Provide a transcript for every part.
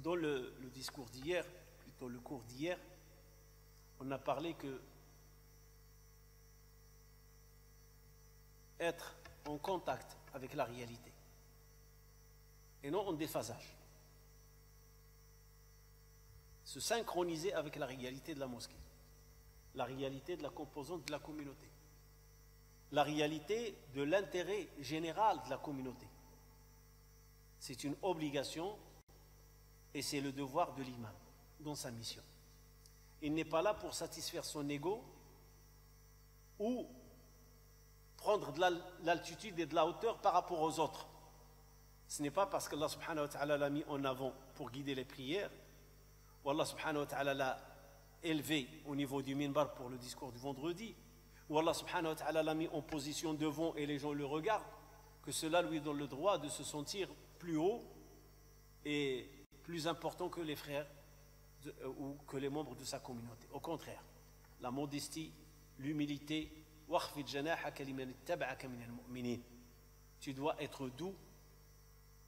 Dans le discours d'hier, plutôt le cours d'hier, on a parlé que être en contact avec la réalité et non en déphasage. Se synchroniser avec la réalité de la mosquée, la réalité de la composante de la communauté, la réalité de l'intérêt général de la communauté. C'est une obligation et c'est le devoir de l'imam dans sa mission. Il n'est pas là pour satisfaire son ego ou prendre de l'altitude et de la hauteur par rapport aux autres. Ce n'est pas parce qu'Allah subhanahu wa ta'ala l'a mis en avant pour guider les prières, ou Allah subhanahu wa ta'ala l'a élevé au niveau du minbar pour le discours du vendredi, ou Allah subhanahu wa ta'ala l'a mis en position devant et les gens le regardent, que cela lui donne le droit de se sentir plus haut et plus important que les frères ou que les membres de sa communauté. Au contraire, la modestie, l'humilité, tu dois être doux,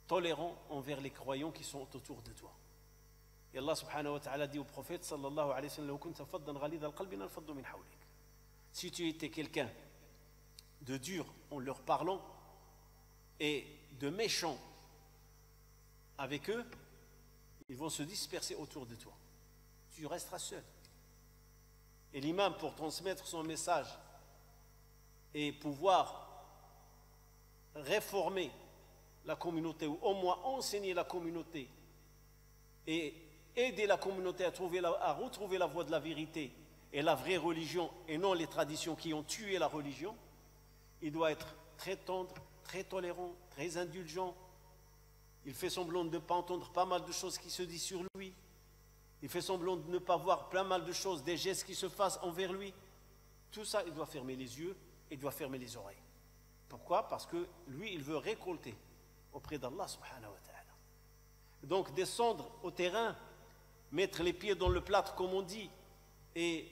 tolérant envers les croyants qui sont autour de toi. Et Allah subhanahu wa ta'ala dit au prophète sallallahu alayhi wa sallam, si tu étais quelqu'un de dur en leur parlant et de méchant avec eux, ils vont se disperser autour de toi. Tu resteras seul. Et l'imam, pour transmettre son message et pouvoir réformer la communauté, ou au moins enseigner la communauté et aider la communauté à retrouver la voie de la vérité et la vraie religion et non les traditions qui ont tué la religion, il doit être très tendre, très tolérant, très indulgent. Il fait semblant de ne pas entendre pas mal de choses qui se disent sur lui. Il fait semblant de ne pas voir plein mal de choses, des gestes qui se fassent envers lui. Tout ça, il doit fermer les yeux et il doit fermer les oreilles. Pourquoi? Parce que lui, il veut récolter auprès d'Allah subhanahu wa ta'ala. Donc descendre au terrain, mettre les pieds dans le plâtre comme on dit, et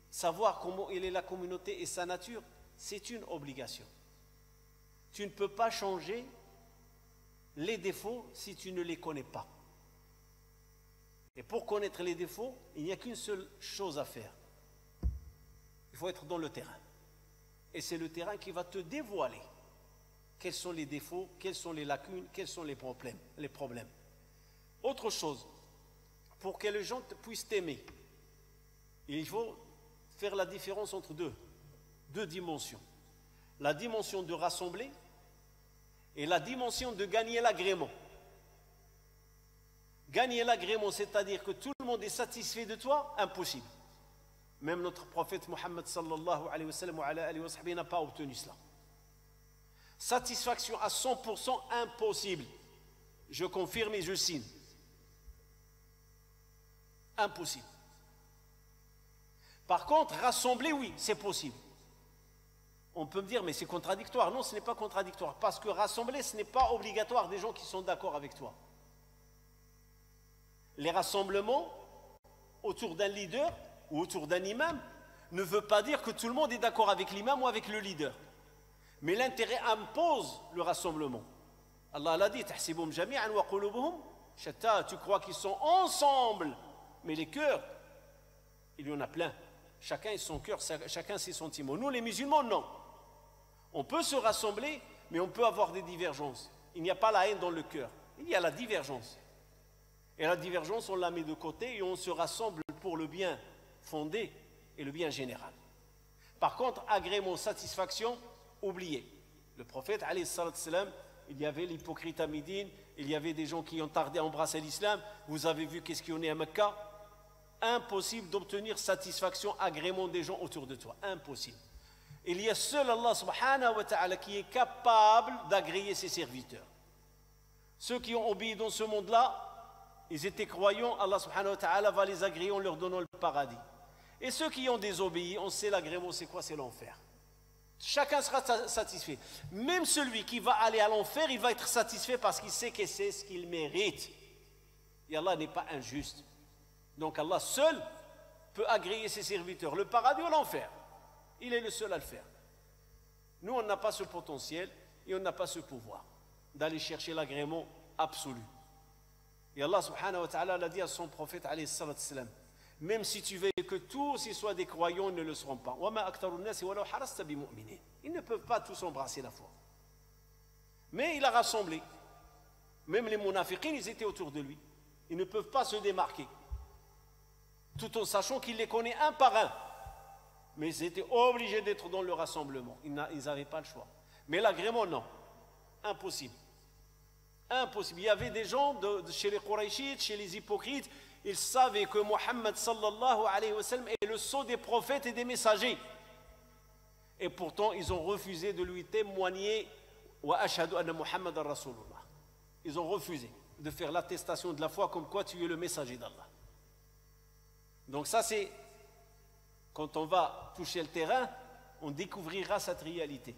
savoir comment il est la communauté et sa nature, c'est une obligation. Tu ne peux pas changer les défauts si tu ne les connais pas. Et pour connaître les défauts, il n'y a qu'une seule chose à faire. Il faut être dans le terrain. Et c'est le terrain qui va te dévoiler quels sont les défauts, quelles sont les lacunes, quels sont les problèmes. Autre chose, pour que les gens puissent t'aimer, il faut faire la différence entre deux dimensions. La dimension de rassembler et la dimension de gagner l'agrément. Gagner l'agrément, c'est-à-dire que tout le monde est satisfait de toi, impossible. Même notre prophète Mohammed sallallahu alayhi wa sallam n'a pas obtenu cela. Satisfaction à 100% impossible. Je confirme et je signe. Impossible. Par contre, rassembler, oui, c'est possible. On peut me dire, mais c'est contradictoire. Non, ce n'est pas contradictoire. Parce que rassembler, ce n'est pas obligatoire des gens qui sont d'accord avec toi. Les rassemblements autour d'un leader ou autour d'un imam ne veut pas dire que tout le monde est d'accord avec l'imam ou avec le leader. Mais l'intérêt impose le rassemblement. Allah l'a dit, tahsibuhum jami'an wa qulubuhum shatta. Tu crois qu'ils sont ensemble, mais les cœurs, il y en a plein. Chacun a son cœur, chacun ses sentiments. Nous, les musulmans, non. On peut se rassembler, mais on peut avoir des divergences. Il n'y a pas la haine dans le cœur. Il y a la divergence. Et la divergence, on la met de côté et on se rassemble pour le bien fondé et le bien général. Par contre, agrément, satisfaction, oubliez. Le prophète, alayhi salatu salam, il y avait l'hypocrite à Médine, il y avait des gens qui ont tardé à embrasser l'islam. Vous avez vu qu'est-ce qu'il y en est à Mecca. Impossible d'obtenir satisfaction, agrément des gens autour de toi. Impossible. Il y a seul Allah subhanahu wa ta'ala qui est capable d'agréer ses serviteurs. Ceux qui ont obéi dans ce monde-là, ils étaient croyants, Allah subhanahu wa ta'ala va les agréer en leur donnant le paradis. Et ceux qui ont désobéi, on sait l'agrément, c'est quoi? C'est l'enfer. Chacun sera satisfait. Même celui qui va aller à l'enfer, il va être satisfait parce qu'il sait que c'est ce qu'il mérite. Et Allah n'est pas injuste. Donc Allah seul peut agréer ses serviteurs, le paradis ou l'enfer. Il est le seul à le faire. Nous, on n'a pas ce potentiel et on n'a pas ce pouvoir d'aller chercher l'agrément absolu. Et Allah subhanahu wa ta'ala l'a dit à son prophète alayhi salatu wassalam, même si tu veux que tous ils soient des croyants, ils ne le seront pas. Ils ne peuvent pas tous embrasser la foi. Mais il a rassemblé. Même les munafiqins, ils étaient autour de lui. Ils ne peuvent pas se démarquer. Tout en sachant qu'il les connaît un par un. Mais ils étaient obligés d'être dans le rassemblement. Ils n'avaient pas le choix. Mais l'agrément, non. Impossible. Impossible. Il y avait des gens chez les Qurayshites, chez les hypocrites, ils savaient que Mohammed sallallahu alayhi wa sallam est le sceau des prophètes et des messagers. Et pourtant, ils ont refusé de lui témoigner wa ashhadu anna Muhammadan Rasulullah. Ils ont refusé de faire l'attestation de la foi comme quoi tu es le messager d'Allah. Donc ça c'est, quand on va toucher le terrain, on découvrira cette réalité.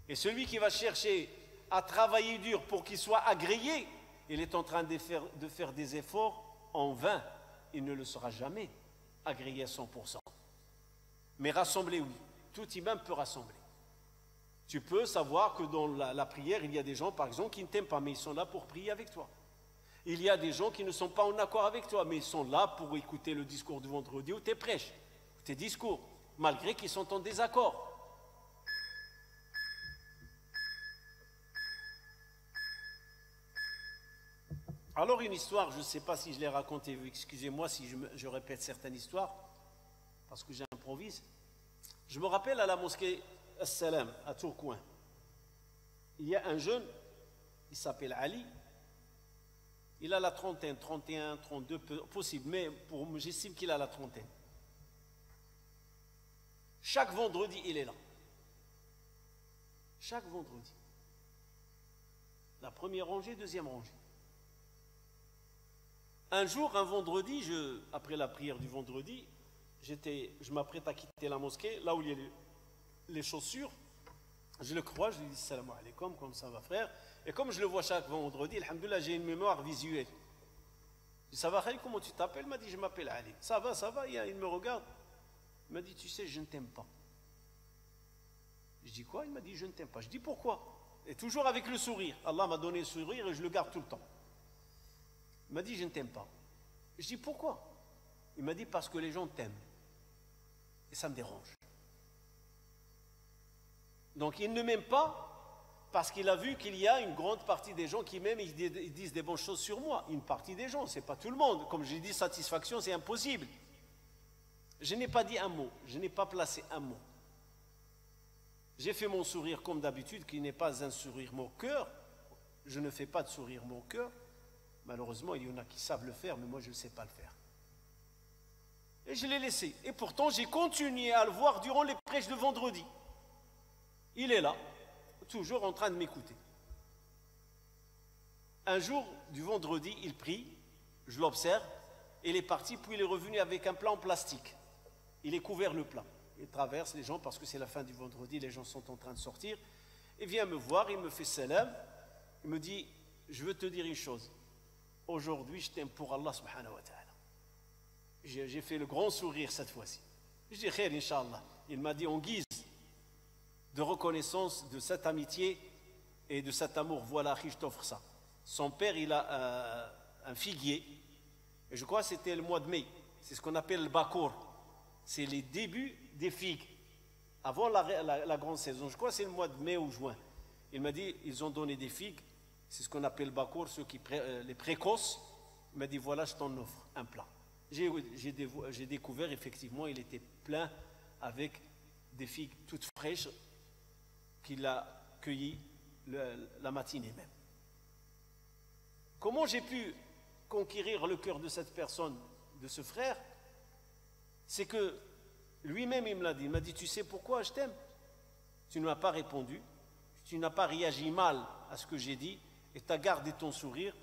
Et celui qui va chercher à travailler dur pour qu'il soit agréé, il est en train de faire des efforts en vain. Il ne le sera jamais agréé à 100%. Mais rassembler, oui. Tout imam peut rassembler. Tu peux savoir que dans la prière, il y a des gens, par exemple, qui ne t'aiment pas, mais ils sont là pour prier avec toi. Il y a des gens qui ne sont pas en accord avec toi, mais ils sont là pour écouter le discours du vendredi ou tes prêches, ou tes discours, malgré qu'ils sont en désaccord. Alors une histoire, je ne sais pas si je l'ai racontée, excusez-moi si je répète certaines histoires, parce que j'improvise. Je me rappelle à la mosquée As-Salam, à Tourcoing. Il y a un jeune, il s'appelle Ali, il a la trentaine, 31, 32, possible, mais j'estime qu'il a la trentaine. Chaque vendredi, il est là. Chaque vendredi. La première rangée, deuxième rangée. Un jour, un vendredi, après la prière du vendredi, je m'apprête à quitter la mosquée, là où il y a les chaussures. Je le crois, je lui dis salam alaikum, comme ça va frère. Et comme je le vois chaque vendredi, alhamdoulilah, j'ai une mémoire visuelle. Je dis ça va Khalil, comment tu t'appelles? Il m'a dit je m'appelle Ali. Ça va, il me regarde. Il m'a dit tu sais, je ne t'aime pas. Je dis quoi? Il m'a dit je ne t'aime pas. Je dis pourquoi? Et toujours avec le sourire. Allah m'a donné le sourire et je le garde tout le temps. Il m'a dit je ne t'aime pas. Je dis pourquoi? Il m'a dit parce que les gens t'aiment. Et ça me dérange. Donc il ne m'aime pas parce qu'il a vu qu'il y a une grande partie des gens qui m'aiment et ils disent des bonnes choses sur moi. Une partie des gens, ce n'est pas tout le monde. Comme j'ai dit, satisfaction, c'est impossible. Je n'ai pas dit un mot, je n'ai pas placé un mot. J'ai fait mon sourire comme d'habitude, qui n'est pas un sourire mon cœur. Je ne fais pas de sourire mon cœur. Malheureusement, il y en a qui savent le faire, mais moi je ne sais pas le faire. Et je l'ai laissé. Et pourtant, j'ai continué à le voir durant les prêches de vendredi. Il est là, toujours en train de m'écouter. Un jour du vendredi, il prie, je l'observe, il est parti, puis il est revenu avec un plat en plastique. Il est couvert le plat. Il traverse les gens parce que c'est la fin du vendredi, les gens sont en train de sortir. Il vient me voir, il me fait salam, il me dit, je veux te dire une chose. Aujourd'hui, je t'aime pour Allah subhanahu wa ta'ala. J'ai fait le grand sourire cette fois-ci. Je dis, khair, Inch'Allah. Il m'a dit, en guise de reconnaissance de cette amitié et de cet amour, voilà, je t'offre ça. Son père, il a un figuier, et je crois que c'était le mois de mai. C'est ce qu'on appelle le bakour. C'est les débuts des figues, avant la grande saison. Je crois que c'est le mois de mai ou juin. Il m'a dit, ils ont donné des figues, c'est ce qu'on appelle le bakour, ceux qui les précoces. Il m'a dit, voilà, je t'en offre un plat. J'ai découvert, effectivement, il était plein avec des figues toutes fraîches qu'il a cueillies la matinée même. Comment j'ai pu conquérir le cœur de cette personne, de ce frère? C'est que lui-même il me l'a dit. Il m'a dit, tu sais pourquoi je t'aime? Tu ne m'as pas répondu, tu n'as pas réagi mal à ce que j'ai dit, et tu as gardé ton sourire.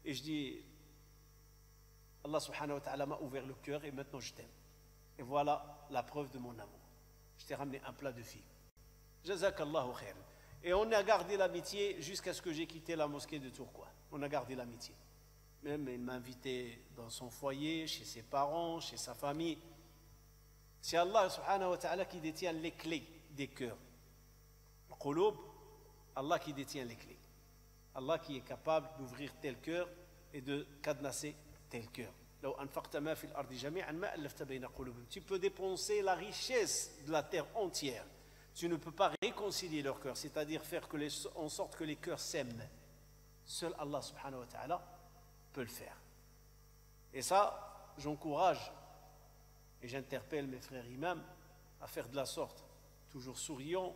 Et je dis, Allah subhanahu wa ta'ala m'a ouvert le cœur et maintenant je t'aime. Et voilà la preuve de mon amour. Je t'ai ramené un plat de figues. Jazakallahu khair. Et on a gardé l'amitié jusqu'à ce que j'ai quitté la mosquée de Tourcoing. On a gardé l'amitié. Même il m'a invité dans son foyer, chez ses parents, chez sa famille. C'est Allah subhanahu wa ta'ala qui détient les clés des cœurs. Le qulub, Allah qui détient les clés. Allah qui est capable d'ouvrir tel cœur et de cadenasser tel cœur. Tu peux dépenser la richesse de la terre entière. Tu ne peux pas réconcilier leur cœur, c'est-à-dire faire en sorte que les cœurs s'aiment. Seul Allah subhanahu wa ta'ala peut le faire. Et ça, j'encourage et j'interpelle mes frères imams à faire de la sorte. Toujours souriant,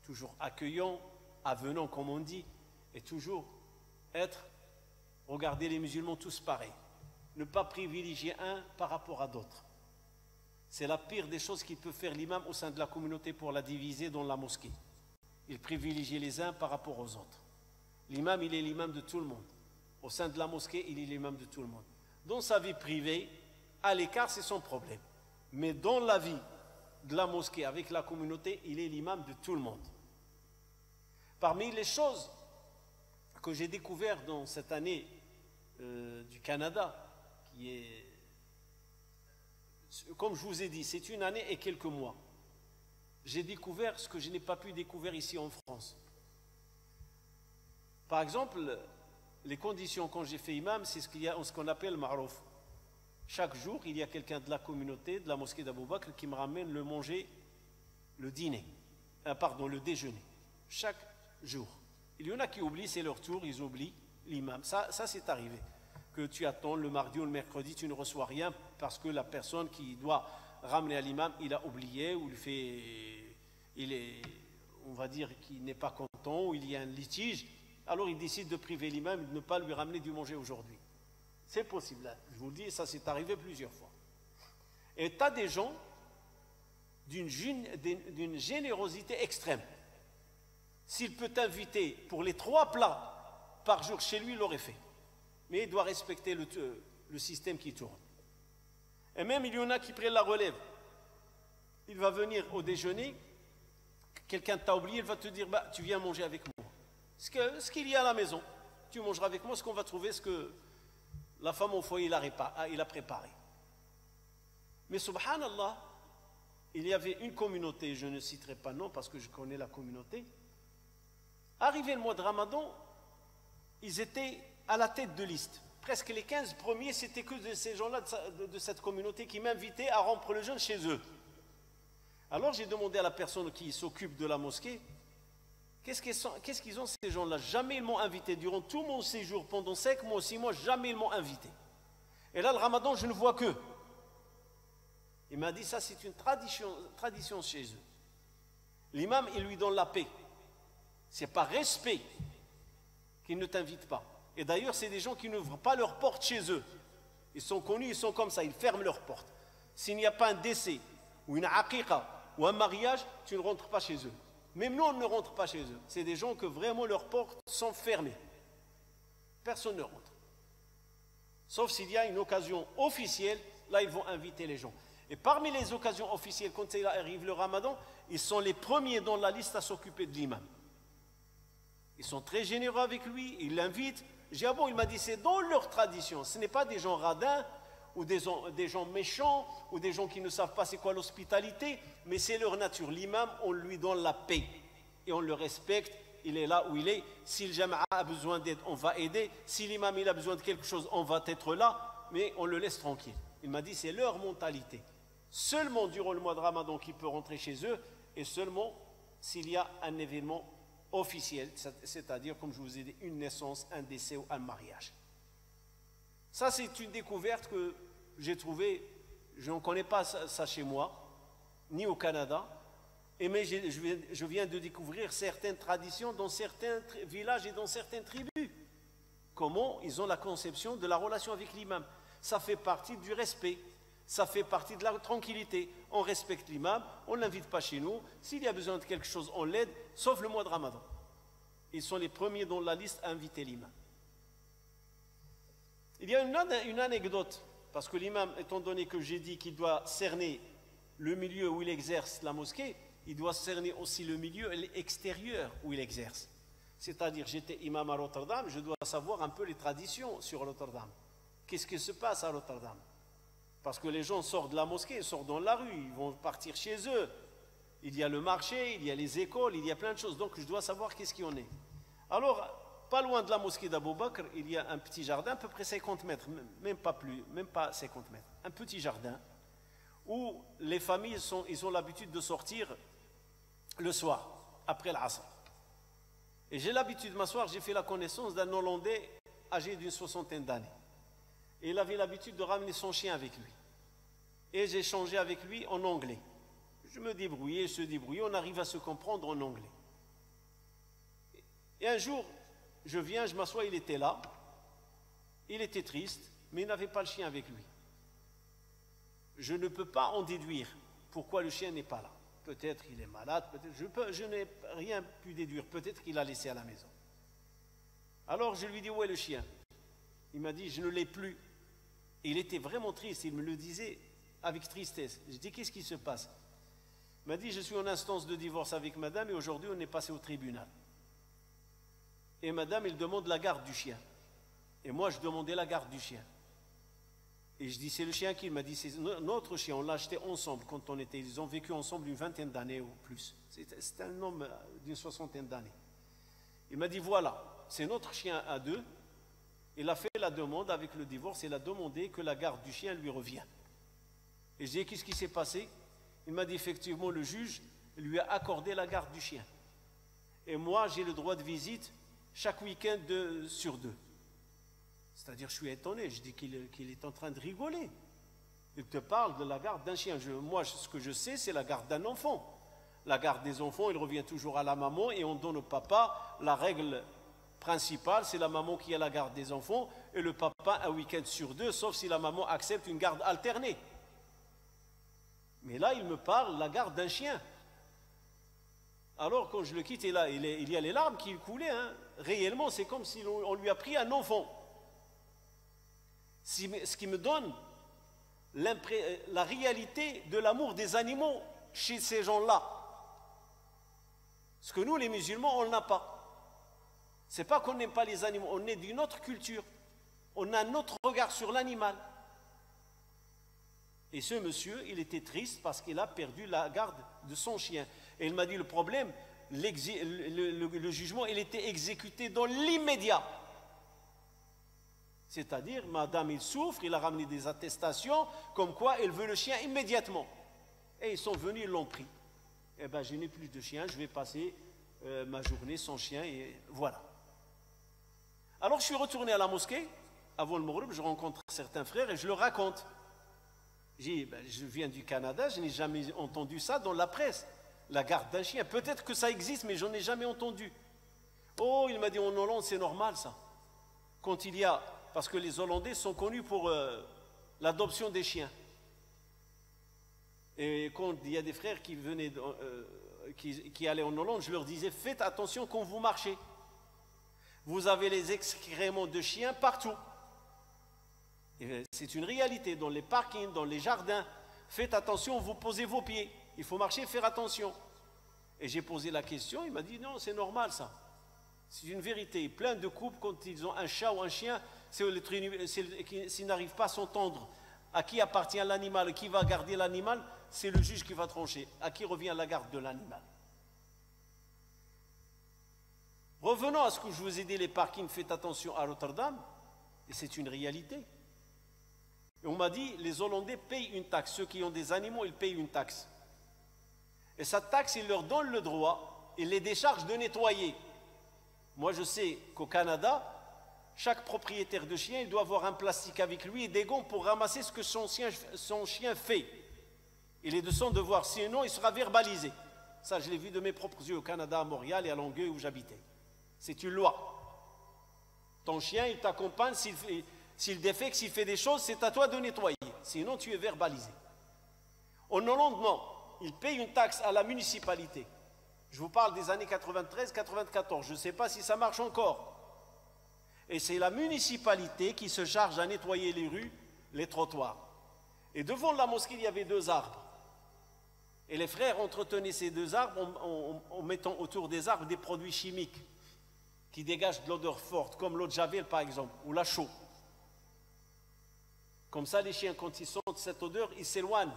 toujours accueillant, avenant comme on dit, et toujours regarder les musulmans tous pareils. Ne pas privilégier un par rapport à d'autres. C'est la pire des choses qu'il peut faire l'imam au sein de la communauté pour la diviser dans la mosquée. Il privilégie les uns par rapport aux autres. L'imam, il est l'imam de tout le monde. Au sein de la mosquée, il est l'imam de tout le monde. Dans sa vie privée, à l'écart, c'est son problème. Mais dans la vie de la mosquée, avec la communauté, il est l'imam de tout le monde. Parmi les choses que j'ai découvertes dans cette année du Canada, qui est, comme je vous ai dit, c'est une année et quelques mois. J'ai découvert ce que je n'ai pas pu découvrir ici en France. Par exemple, les conditions quand j'ai fait imam, c'est ce qu'on appelle ma'rouf. Chaque jour, il y a quelqu'un de la communauté, de la mosquée d'Abou Bakr, qui me ramène le déjeuner. Chaque jour. Il y en a qui oublient, c'est leur tour, ils oublient l'imam. Ça c'est arrivé. Que tu attends le mardi ou le mercredi, tu ne reçois rien parce que la personne qui doit ramener à l'imam, il a oublié ou on va dire qu'il n'est pas content ou il y a un litige. Alors il décide de priver l'imam et de ne pas lui ramener du manger aujourd'hui. C'est possible, hein. Je vous le dis, ça s'est arrivé plusieurs fois. Et tu as des gens d'une générosité extrême. S'il peut t'inviter pour les 3 plats par jour chez lui, il l'aurait fait. Mais il doit respecter le système qui tourne. Et même il y en a qui prennent la relève. Il va venir au déjeuner, quelqu'un t'a oublié, il va te dire, tu viens manger avec moi. Ce qu'il y a à la maison, tu mangeras avec moi, ce qu'on va trouver, ce que la femme au foyer il a préparé. Mais subhanallah, il y avait une communauté, je ne citerai pas nom parce que je connais la communauté. Arrivé le mois de Ramadan, ils étaient à la tête de liste. Presque les 15 premiers, c'était que de ces gens-là de cette communauté qui m'invitaient à rompre le jeûne chez eux. Alors j'ai demandé à la personne qui s'occupe de la mosquée, qu'est-ce qu'ils ont ces gens-là? Jamais ils m'ont invité. Durant tout mon séjour, pendant 5 mois, 6 mois, jamais ils m'ont invité. Et là, le Ramadan, je ne vois que. Il m'a dit, ça c'est une tradition chez eux. L'imam, il lui donne la paix. C'est par respect qu'ils ne t'invitent pas. Et d'ailleurs, c'est des gens qui n'ouvrent pas leurs portes chez eux. Ils sont connus, ils sont comme ça, ils ferment leurs portes. S'il n'y a pas un décès, ou une aqiqa, ou un mariage, tu ne rentres pas chez eux. Même nous, on ne rentre pas chez eux. C'est des gens que vraiment leurs portes sont fermées. Personne ne rentre. Sauf s'il y a une occasion officielle, là, ils vont inviter les gens. Et parmi les occasions officielles, quand arrive le Ramadan, ils sont les premiers dans la liste à s'occuper de l'imam. Ils sont très généreux avec lui, ils l'invitent. J'ai dit, il m'a dit, c'est dans leur tradition. Ce n'est pas des gens radins, ou des gens méchants, ou des gens qui ne savent pas c'est quoi l'hospitalité, mais c'est leur nature. L'imam, on lui donne la paix, et on le respecte, il est là où il est. Si le jama'a a besoin d'aide, on va aider. Si l'imam il a besoin de quelque chose, on va être là, mais on le laisse tranquille. Il m'a dit, c'est leur mentalité. Seulement durant le mois de Ramadan qu'il peut rentrer chez eux, et seulement s'il y a un événement officiel, c'est-à-dire, comme je vous ai dit, une naissance, un décès ou un mariage. Ça, c'est une découverte que j'ai trouvée, je n'en connais pas ça chez moi, ni au Canada, mais je viens de découvrir certaines traditions dans certains villages et dans certaines tribus. Comment ils ont la conception de la relation avec l'imam. Ça fait partie du respect, ça fait partie de la tranquillité. On respecte l'imam, on ne l'invite pas chez nous. S'il y a besoin de quelque chose, on l'aide, sauf le mois de Ramadan. Ils sont les premiers dans la liste à inviter l'imam. Il y a une anecdote, parce que l'imam, étant donné que j'ai dit qu'il doit cerner le milieu où il exerce la mosquée, il doit cerner aussi le milieu extérieur où il exerce. C'est-à-dire, j'étais imam à Rotterdam, je dois savoir un peu les traditions sur Rotterdam. Qu'est-ce qui se passe à Rotterdam? Parce que les gens sortent de la mosquée, ils sortent dans la rue, ils vont partir chez eux. Il y a le marché, il y a les écoles, il y a plein de choses. Donc je dois savoir qu'est-ce qu'il y en est. Alors, pas loin de la mosquée d'Abou Bakr, il y a un petit jardin, à peu près 50 mètres, même pas plus, même pas 50 mètres. Un petit jardin où les familles ils ont l'habitude de sortir le soir, après l'Asr. Et j'ai l'habitude de m'asseoir, j'ai fait la connaissance d'un Hollandais âgé d'une 60aine d'années. Et il avait l'habitude de ramener son chien avec lui. Et j'ai échangé avec lui en anglais. Je me débrouillais, il se débrouillait, on arrive à se comprendre en anglais. Et un jour, je viens, je m'assois, il était là. Il était triste, mais il n'avait pas le chien avec lui. Je ne peux pas en déduire pourquoi le chien n'est pas là. Peut-être qu'il est malade, peut-être. Je n'ai rien pu déduire. Peut-être qu'il l'a laissé à la maison. Alors je lui dis, où est le chien? Il m'a dit, je ne l'ai plus. Et il était vraiment triste, il me le disait avec tristesse. Je dis, qu'est-ce qui se passe? Il m'a dit, je suis en instance de divorce avec madame et aujourd'hui on est passé au tribunal. Et madame, elle demande la garde du chien. Et moi, je demandais la garde du chien. Et je dis, c'est le chien qui m'a dit, c'est notre chien, on l'a acheté ensemble quand ils ont vécu ensemble une 20aine d'années ou plus. C'est un homme d'une 60aine d'années. Il m'a dit, voilà, c'est notre chien à deux. Il a fait la demande avec le divorce, il a demandé que la garde du chien lui revienne. Et je dis, qu'est-ce qui s'est passé? Il m'a dit, effectivement, le juge lui a accordé la garde du chien. Et moi, j'ai le droit de visite chaque week-end sur 2. C'est-à-dire, je suis étonné, je dis qu'il est en train de rigoler. Il te parle de la garde d'un chien. Moi, ce que je sais, c'est la garde d'un enfant. La garde des enfants, il revient toujours à la maman et on donne au papa. La règle principale, c'est la maman qui a la garde des enfants et le papa un week-end sur 2, sauf si la maman accepte une garde alternée. Mais là, il me parle de la garde d'un chien. Alors, quand je le quitte, il y a les larmes qui coulaient. Hein. Réellement, c'est comme si on lui a pris un enfant. Ce qui me donne la réalité de l'amour des animaux chez ces gens-là. Ce que nous, les musulmans, on n'a pas. Ce n'est pas qu'on n'aime pas les animaux, on est d'une autre culture. On a un autre regard sur l'animal. Et ce monsieur, il était triste parce qu'il a perdu la garde de son chien. Et il m'a dit, le problème, le jugement, il était exécuté dans l'immédiat. C'est-à-dire, madame, il souffre, il a ramené des attestations, comme quoi elle veut le chien immédiatement. Et ils sont venus, ils l'ont pris. Eh bien, je n'ai plus de chien, je vais passer ma journée sans chien, et voilà. Alors, je suis retourné à la mosquée, avant le Maghrib, je rencontre certains frères et je leur raconte. J'ai dit, je viens du Canada, je n'ai jamais entendu ça dans la presse. La garde d'un chien, peut-être que ça existe, mais je n'en ai jamais entendu. Oh, il m'a dit, en Hollande, c'est normal ça. Quand il y a, parce que les Hollandais sont connus pour l'adoption des chiens. Et quand il y a des frères qui venaient, qui allaient en Hollande, je leur disais, faites attention quand vous marchez. Vous avez les excréments de chiens partout. C'est une réalité, dans les parkings, dans les jardins. Faites attention, vous posez vos pieds. Il faut marcher, faire attention. Et j'ai posé la question, il m'a dit, non, c'est normal ça. C'est une vérité. Plein de couples, quand ils ont un chat ou un chien, s'ils n'arrivent pas à s'entendre à qui appartient l'animal, qui va garder l'animal, c'est le juge qui va trancher. À qui revient la garde de l'animal. Revenons à ce que je vous ai dit, les parkings, faites attention à Rotterdam, et c'est une réalité. Et on m'a dit, les Hollandais payent une taxe. Ceux qui ont des animaux, ils payent une taxe. Et cette taxe, ils leur donnent le droit, ils les déchargent de nettoyer. Moi, je sais qu'au Canada, chaque propriétaire de chien, il doit avoir un plastique avec lui et des gants pour ramasser ce que son chien fait. Il est de son devoir, sinon il sera verbalisé. Ça, je l'ai vu de mes propres yeux au Canada, à Montréal et à Longueuil où j'habitais. C'est une loi. Ton chien, il t'accompagne, s'il défecte, s'il fait des choses, c'est à toi de nettoyer. Sinon, tu es verbalisé. En Hollande, non. Il paye une taxe à la municipalité. Je vous parle des années 93-94. Je ne sais pas si ça marche encore. Et c'est la municipalité qui se charge à nettoyer les rues, les trottoirs. Et devant la mosquée, il y avait 2 arbres. Et les frères entretenaient ces 2 arbres en mettant autour des arbres des produits chimiques qui dégagent de l'odeur forte, comme l'eau de Javel par exemple, ou la chaux. Comme ça, les chiens, quand ils sentent cette odeur, ils s'éloignent.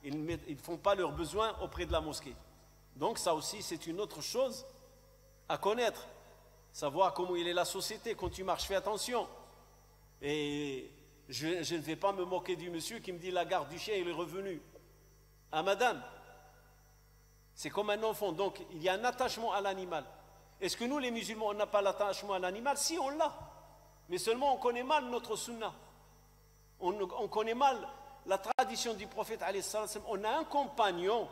Ils ne font pas leurs besoins auprès de la mosquée. Donc ça aussi, c'est une autre chose à connaître. savoir comment il est la société. Quand tu marches, fais attention. Et je ne vais pas me moquer du monsieur qui me dit la garde du chien, il est revenu. Ah madame, c'est comme un enfant, donc il y a un attachement à l'animal. Est-ce que nous les musulmans, on n'a pas l'attachement à l'animal? Si, on l'a. Mais seulement on connaît mal notre sunna. On connaît mal la tradition du prophète alayhi salam. On a un compagnon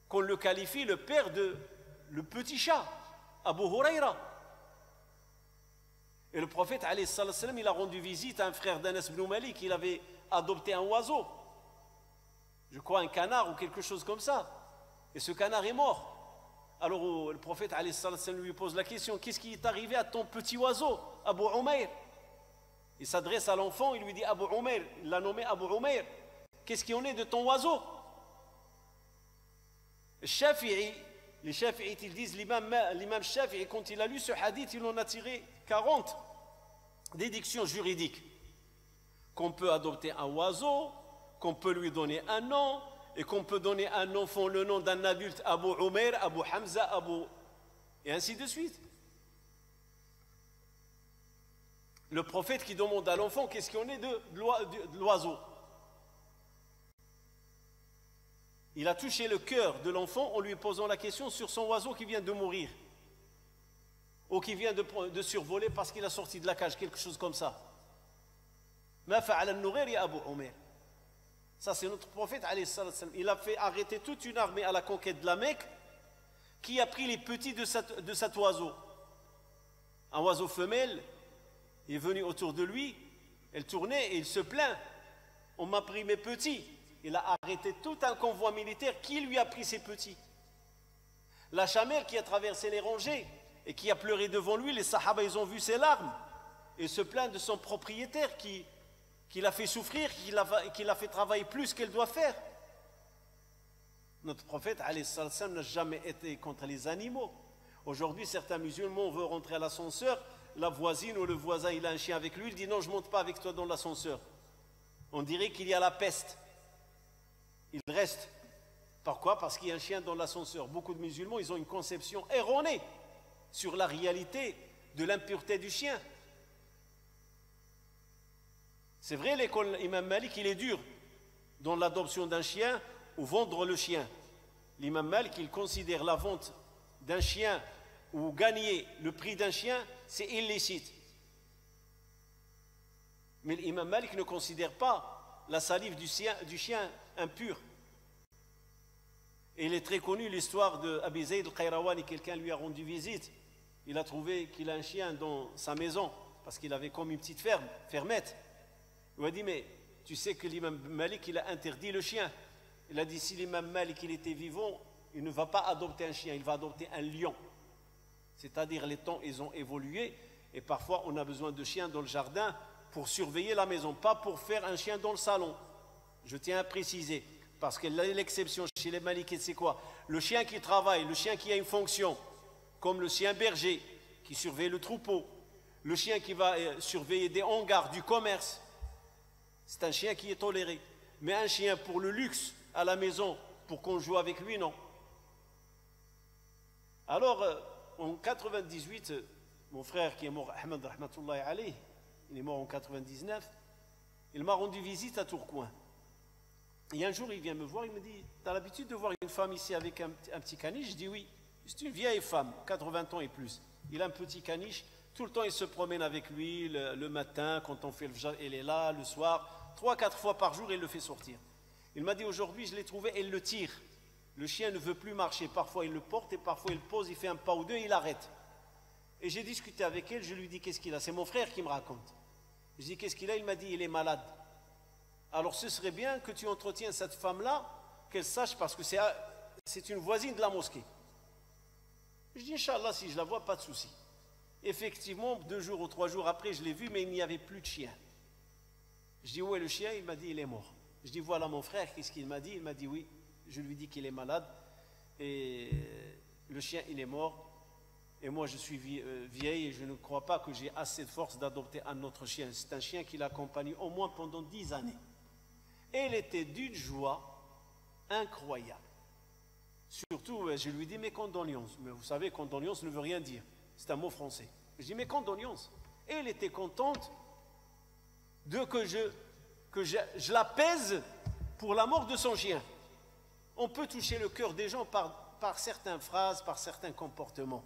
qu'on le qualifie le père de le petit chat, Abu Huraira. Et le prophète alayhi salam, il a rendu visite à un frère d'Anas ibn Malik. Il avait adopté un oiseau, je crois un canard ou quelque chose comme ça. Et ce canard est mort. Alors le prophète alayhi salam lui pose la question: qu'est-ce qui est arrivé à ton petit oiseau, Abu Umayr? Il s'adresse à l'enfant, il lui dit Abu Umayr, il l'a nommé Abu Umayr. Qu'est-ce qui en est de ton oiseau? Les Shafi'ites, ils disent, l'imam Shafi'i, quand il a lu ce hadith, il en a tiré 40 déductions juridiques. Qu'on peut adopter un oiseau, qu'on peut lui donner un nom, et qu'on peut donner à un enfant le nom d'un adulte, Abu Umayr, Abu Hamza, et ainsi de suite. Le prophète qui demande à l'enfant qu'est-ce qu'on est de l'oiseau. Il a touché le cœur de l'enfant en lui posant la question sur son oiseau qui vient de mourir, ou qui vient de survoler parce qu'il a sorti de la cage, quelque chose comme ça. Ma fa'ala an-nughayr ya Abu Umayr. Ça, c'est notre prophète alayhi salam. Il a fait arrêter toute une armée à la conquête de la Mecque qui a pris les petits de cet oiseau. Un oiseau femelle est venu autour de lui, elle tournait et il se plaint. On m'a pris mes petits. Il a arrêté tout un convoi militaire qui lui a pris ses petits. La chamelle qui a traversé les rangées et qui a pleuré devant lui, les sahaba, ils ont vu ses larmes et se plaint de son propriétaire qui l'a fait souffrir, qui l'a fait travailler plus qu'elle doit faire. Notre prophète alayhi salam n'a jamais été contre les animaux. Aujourd'hui, certains musulmans veulent rentrer à l'ascenseur, la voisine ou le voisin, il a un chien avec lui, il dit non, je ne monte pas avec toi dans l'ascenseur. On dirait qu'il y a la peste. Il reste. Pourquoi? Parce qu'il y a un chien dans l'ascenseur. Beaucoup de musulmans, ils ont une conception erronée sur la réalité de l'impureté du chien. C'est vrai, l'école Imam Malik, il est dur dans l'adoption d'un chien ou vendre le chien. L'imam Malik, il considère la vente d'un chien ou gagner le prix d'un chien, c'est illicite. Mais l'imam Malik ne considère pas la salive du chien impure. Et il est très connu l'histoire de Abi Zayd al-Qayrawani. Quelqu'un lui a rendu visite. Il a trouvé qu'il a un chien dans sa maison parce qu'il avait comme une petite fermette. Il lui a dit, mais tu sais que l'imam Malik, il a interdit le chien. Il a dit, si l'imam Malik, il était vivant, il ne va pas adopter un chien, il va adopter un lion. C'est-à-dire, les temps, ils ont évolué, et parfois, on a besoin de chiens dans le jardin pour surveiller la maison, pas pour faire un chien dans le salon. Je tiens à préciser, parce que l'exception chez les Malikites, c'est quoi? Le chien qui travaille, le chien qui a une fonction, comme le chien berger, qui surveille le troupeau, le chien qui va surveiller des hangars, du commerce, c'est un chien qui est toléré. Mais un chien pour le luxe à la maison, pour qu'on joue avec lui, non. Alors, en 98, mon frère qui est mort, Ahmed rahmatullahi alayh, il est mort en 99, il m'a rendu visite à Tourcoing. Et un jour, il vient me voir, il me dit, t'as l'habitude de voir une femme ici avec un petit caniche? Je dis oui. C'est une vieille femme, 80 ans et plus. Il a un petit caniche. Tout le temps, il se promène avec lui le matin, quand on fait le fajr, il est là, le soir. 3-4 fois par jour, il le fait sortir. Il m'a dit, aujourd'hui, je l'ai trouvé, il le tire. Le chien ne veut plus marcher. Parfois, il le porte et parfois, il pose, il fait un pas ou deux et il arrête. Et j'ai discuté avec elle, je lui dis, qu'est-ce qu'il a? C'est mon frère qui me raconte. Je dis, qu'est-ce qu'il a? Il m'a dit, il est malade. Alors, ce serait bien que tu entretiens cette femme-là, qu'elle sache, parce que c'est une voisine de la mosquée. Je dis, Inch'Allah, si je la vois, pas de souci. Effectivement, 2 jours ou 3 jours après, je l'ai vu, mais il n'y avait plus de chien. Je dis, où est le chien? Il m'a dit, il est mort. Je dis, voilà mon frère, qu'est-ce qu'il m'a dit? Il m'a dit, oui. Je lui dis qu'il est malade. Et le chien, il est mort. Et moi, je suis vieille et je ne crois pas que j'ai assez de force d'adopter un autre chien. C'est un chien qui l'accompagne au moins pendant 10 années. Et il était d'une joie incroyable. Surtout, je lui dis mes condoléances. Mais vous savez, condoléances ne veut rien dire. C'est un mot français. Je dis mes condoléances. Et elle était contente que je l'apaise pour la mort de son chien. On peut toucher le cœur des gens par certaines phrases, par certains comportements.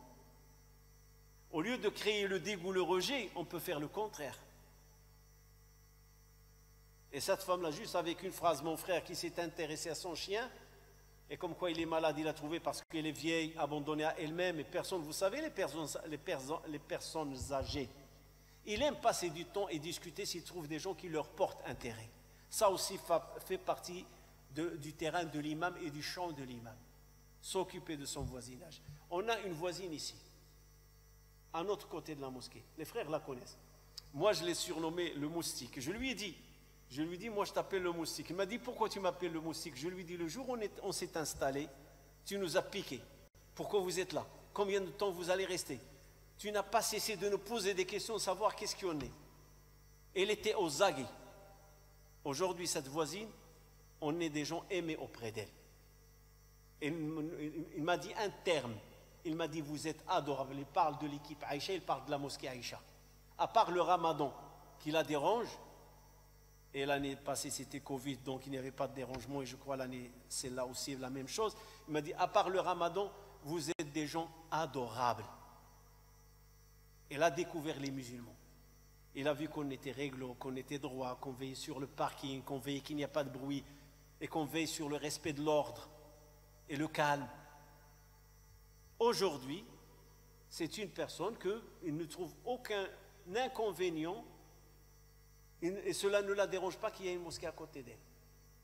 Au lieu de créer le dégoût, le rejet, on peut faire le contraire. Et cette femme-là, juste avec une phrase, mon frère qui s'est intéressé à son chien, et comme quoi il est malade, il l'a trouvé parce qu'elle est vieille, abandonnée à elle-même, et personne, vous savez, les personnes âgées, ils aiment passer du temps et discuter s'ils trouvent des gens qui leur portent intérêt. Ça aussi fait partie du terrain de l'imam et du champ de l'imam. S'occuper de son voisinage. On a une voisine ici, à l'autre côté de la mosquée. Les frères la connaissent. Moi, je l'ai surnommé le moustique. Je lui ai dit, moi je t'appelle le moustique. Il m'a dit, pourquoi tu m'appelles le moustique? Je lui ai dit, le jour où on s'est installé, tu nous as piqué. Pourquoi vous êtes là? Combien de temps vous allez rester? Tu n'as pas cessé de nous poser des questions, savoir qu'est-ce qu'il y en est. Elle était aux aguets. Aujourd'hui, cette voisine, on est des gens aimés auprès d'elle. Il m'a dit un terme. Il m'a dit, vous êtes adorables. Il parle de l'équipe Aïcha, il parle de la mosquée Aïcha. À part le ramadan qui la dérange, et l'année passée c'était Covid, donc il n'y avait pas de dérangement, et je crois l'année, c'est là aussi la même chose. Il m'a dit, à part le ramadan, vous êtes des gens adorables. Elle a découvert les musulmans. Il a vu qu'on était réglo, qu'on était droit, qu'on veillait sur le parking, qu'on veillait qu'il n'y a pas de bruit, et qu'on veille sur le respect de l'ordre et le calme. Aujourd'hui, c'est une personne qu'il ne trouve aucun inconvénient, et cela ne la dérange pas qu'il y ait une mosquée à côté d'elle.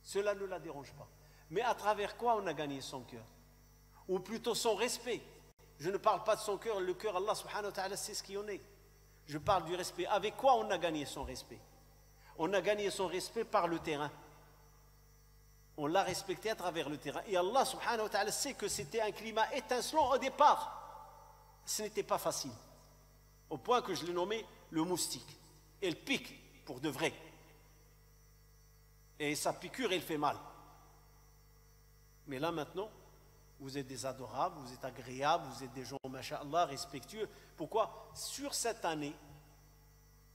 Cela ne la dérange pas. Mais à travers quoi on a gagné son cœur? Ou plutôt son respect. Je ne parle pas de son cœur, le cœur, Allah subhanahu wa ta'ala sait ce qu'il en est. Je parle du respect. Avec quoi on a gagné son respect? On a gagné son respect par le terrain. On l'a respecté à travers le terrain. Et Allah subhanahu wa ta'ala sait que c'était un climat étincelant au départ. Ce n'était pas facile. Au point que je l'ai nommé le moustique. Elle pique pour de vrai. Et sa piqûre, elle fait mal. Mais là maintenant, vous êtes des adorables, vous êtes agréables, vous êtes des gens, masha'Allah, respectueux. Pourquoi? Sur cette année,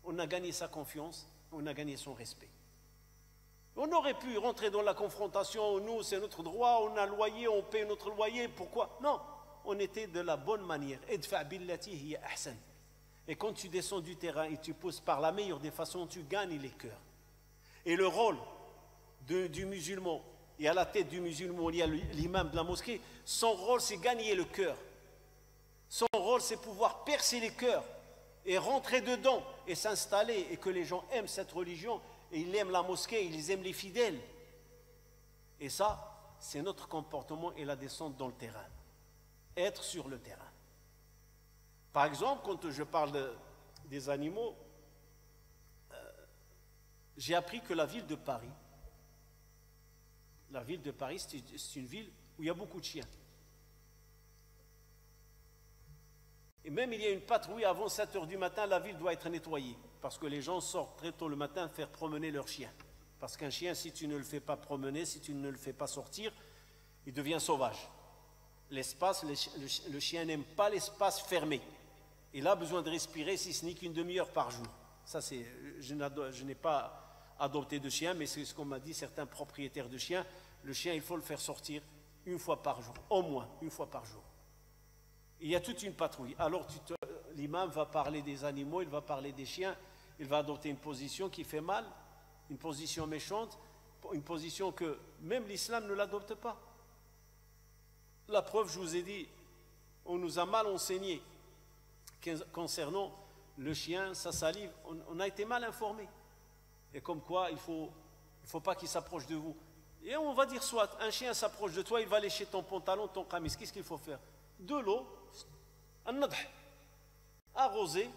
on a gagné sa confiance, on a gagné son respect. On aurait pu rentrer dans la confrontation, nous c'est notre droit, on a loyer, on paye notre loyer, pourquoi? Non, on était de la bonne manière. Idfa' billati hiya ahsan. Et quand tu descends du terrain et tu pousses par la meilleure des façons, tu gagnes les cœurs. Et le rôle du musulman, et à la tête du musulman, il y a l'imam de la mosquée, son rôle c'est gagner le cœur. Son rôle c'est pouvoir percer les cœurs et rentrer dedans et s'installer et que les gens aiment cette religion et ils aiment la mosquée, ils aiment les fidèles. Et ça, c'est notre comportement et la descente dans le terrain. Être sur le terrain. Par exemple, quand je parle des animaux, j'ai appris que la ville de Paris, c'est une ville où il y a beaucoup de chiens. Et même il y a une patrouille avant 7 h du matin, la ville doit être nettoyée. Parce que les gens sortent très tôt le matin faire promener leurs chiens. Parce qu'un chien, si tu ne le fais pas promener, si tu ne le fais pas sortir, il devient sauvage. L'espace, le chien n'aime pas l'espace fermé. Il a besoin de respirer si ce n'est qu'une demi-heure par jour. Ça, je n'ai pas adopté de chien, mais c'est ce qu'on m'a dit certains propriétaires de chiens. Le chien, il faut le faire sortir une fois par jour, au moins une fois par jour. Il y a toute une patrouille. Alors l'imam va parler des animaux, il va parler des chiens, il va adopter une position qui fait mal, une position méchante, une position que même l'islam ne l'adopte pas. La preuve, je vous ai dit, on nous a mal enseigné concernant le chien, sa salive, on a été mal informés. Et comme quoi, il faut pas qu'il s'approche de vous. Et on va dire soit, un chien s'approche de toi, il va lécher ton pantalon, ton camis. Qu'est-ce qu'il faut faire? De l'eau, un nadh, arroser,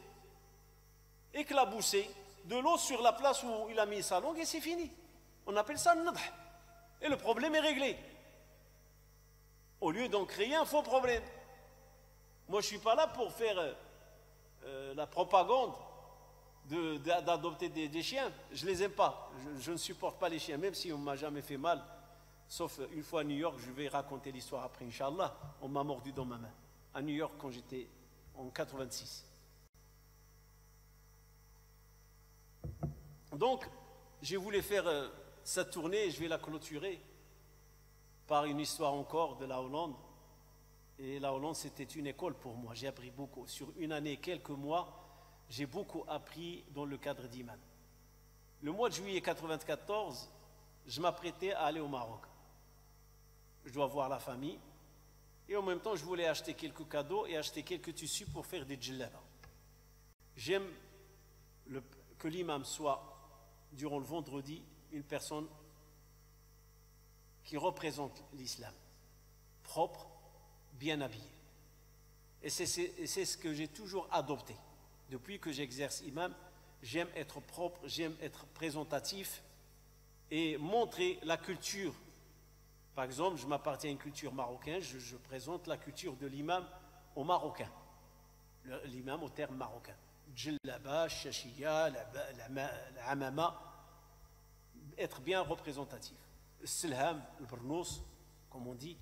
éclabousser, de l'eau sur la place où il a mis sa langue et c'est fini. On appelle ça un nadh. Et le problème est réglé. Au lieu d'en créer un faux problème. Moi, je ne suis pas là pour faire la propagande d'adopter des chiens. Je ne les aime pas. Je ne supporte pas les chiens, même si on ne m'a jamais fait mal. Sauf une fois à New York, je vais raconter l'histoire après, Inch'Allah. On m'a mordu dans ma main. À New York, quand j'étais en 86. Donc, j'ai voulu faire cette tournée et je vais la clôturer par une histoire encore de la Hollande. Et la Hollande, c'était une école pour moi. J'ai appris beaucoup. Sur une année, quelques mois, j'ai beaucoup appris dans le cadre d'Iman. Le mois de juillet 1994, je m'apprêtais à aller au Maroc. Je dois voir la famille. Et en même temps, je voulais acheter quelques cadeaux et acheter quelques tissus pour faire des djellaba. J'aime que l'imam soit, durant le vendredi, une personne qui représente l'islam, propre, bien habillé. Et c'est ce que j'ai toujours adopté. Depuis que j'exerce imam, j'aime être propre, j'aime être présentatif et montrer la culture. Par exemple, je m'appartiens à une culture marocaine, je présente la culture de l'imam au marocain. L'imam au terme marocain. Djellaba, Shashiya, l'amama, être bien représentatif. Selham, le Brnos, comme on dit.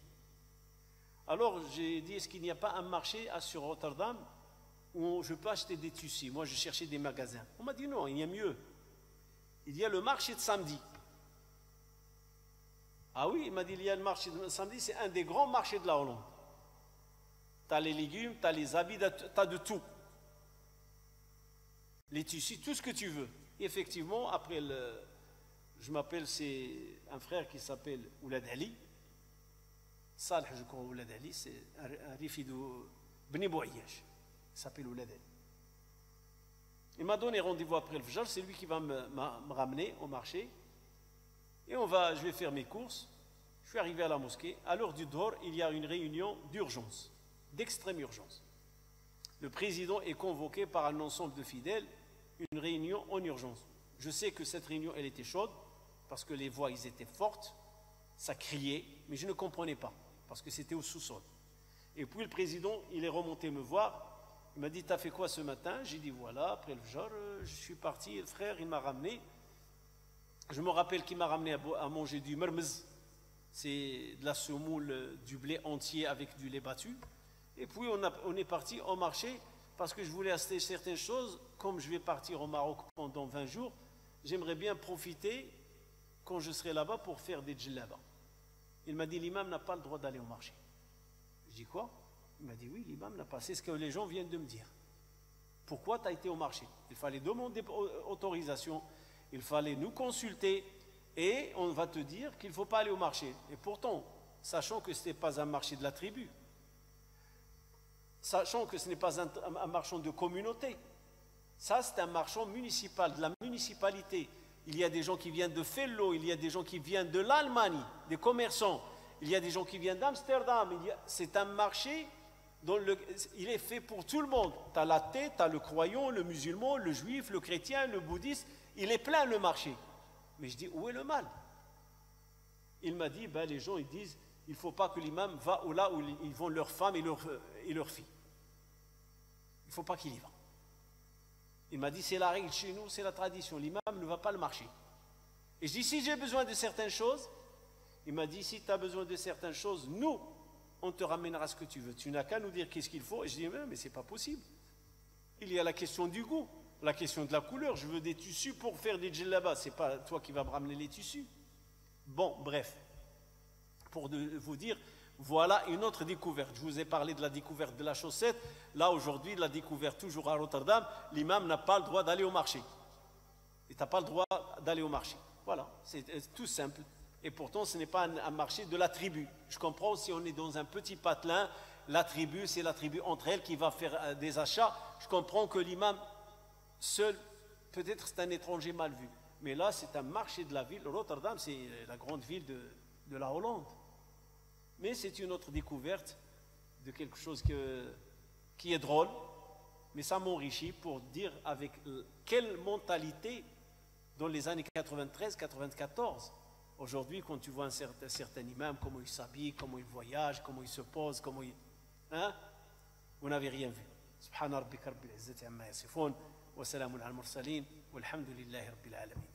Alors j'ai dit, est-ce qu'il n'y a pas un marché sur Rotterdam où je peux acheter des tissus? Moi je cherchais des magasins. On m'a dit non, il y a mieux. Il y a le marché de samedi. Ah oui, il m'a dit, il y a le marché de samedi, c'est un des grands marchés de la Hollande. Tu as les légumes, tu as les habits, tu as de tout. Les tissus, tout ce que tu veux. Et effectivement, après je m'appelle, c'est un frère qui s'appelle Oulad Ali. Salih, je crois, Oulad Ali, c'est un rifidou Bni Bouayash. Il s'appelle Oulad Ali. Il m'a donné rendez-vous après le Fajr, c'est lui qui va me ramener au marché. Et je vais faire mes courses. Je suis arrivé à la mosquée. À l'heure du Dhohr, il y a une réunion d'urgence, d'extrême urgence. Le président est convoqué par un ensemble de fidèles, une réunion en urgence. Je sais que cette réunion, elle était chaude, parce que les voix, ils étaient fortes, ça criait, mais je ne comprenais pas, parce que c'était au sous-sol. Et puis le président, il est remonté me voir, il m'a dit, t'as fait quoi ce matin? J'ai dit, voilà, après le Fajr, je suis parti, et le frère, il m'a ramené. Je me rappelle qu'il m'a ramené à manger du mermez, c'est de la semoule, du blé entier avec du lait battu. Et puis on est parti au marché parce que je voulais acheter certaines choses. Comme je vais partir au Maroc pendant 20 jours, j'aimerais bien profiter quand je serai là-bas pour faire des djellaba. Il m'a dit, l'imam n'a pas le droit d'aller au marché. Je dis quoi? Il m'a dit, oui, l'imam n'a pas. C'est ce que les gens viennent de me dire. Pourquoi tu as été au marché? Il fallait demander autorisation. Il fallait nous consulter et on va te dire qu'il ne faut pas aller au marché. Et pourtant, sachant que ce n'est pas un marché de la tribu, sachant que ce n'est pas un marchand de communauté, ça c'est un marchand municipal, de la municipalité. Il y a des gens qui viennent de Fello, il y a des gens qui viennent de l'Allemagne, des commerçants, il y a des gens qui viennent d'Amsterdam. C'est un marché dont il est fait pour tout le monde. Tu as l'athée, tu as le croyant, le musulman, le juif, le chrétien, le bouddhiste. Il est plein le marché. Mais je dis, où est le mal? Il m'a dit, ben, les gens ils disent, il ne faut pas que l'imam va là où ils vont leurs femmes et leurs filles. Il ne faut pas qu'il y va. Il m'a dit, c'est la règle chez nous, c'est la tradition. L'imam ne va pas le marché. Et je dis, si j'ai besoin de certaines choses, il m'a dit, si tu as besoin de certaines choses, nous, on te ramènera ce que tu veux. Tu n'as qu'à nous dire qu'est-ce qu'il faut. Et je dis, mais ce n'est pas possible. Il y a la question du goût. La question de la couleur, je veux des tissus pour faire des djellabas, c'est pas toi qui vas me ramener les tissus. Bon, bref, pour vous dire, voilà une autre découverte. Je vous ai parlé de la découverte de la chaussette. Là, aujourd'hui, la découverte toujours à Rotterdam, l'imam n'a pas le droit d'aller au marché. Et tu n'as pas le droit d'aller au marché. Voilà, c'est tout simple. Et pourtant, ce n'est pas un marché de la tribu. Je comprends si on est dans un petit patelin, la tribu, c'est la tribu entre elles qui va faire des achats. Je comprends que l'imam seul, peut-être c'est un étranger mal vu. Mais là, c'est un marché de la ville. Rotterdam, c'est la grande ville de la Hollande. Mais c'est une autre découverte de quelque chose qui est drôle. Mais ça m'enrichit pour dire avec quelle mentalité dans les années 93-94. Aujourd'hui, quand tu vois un certain imam, comment il s'habille, comment il voyage, comment il se pose, comment il... Hein? Vous n'avez rien vu. Subhana rabbika rabbil izzati amma yasifun. وسلام على المرسلين والحمد لله رب العالمين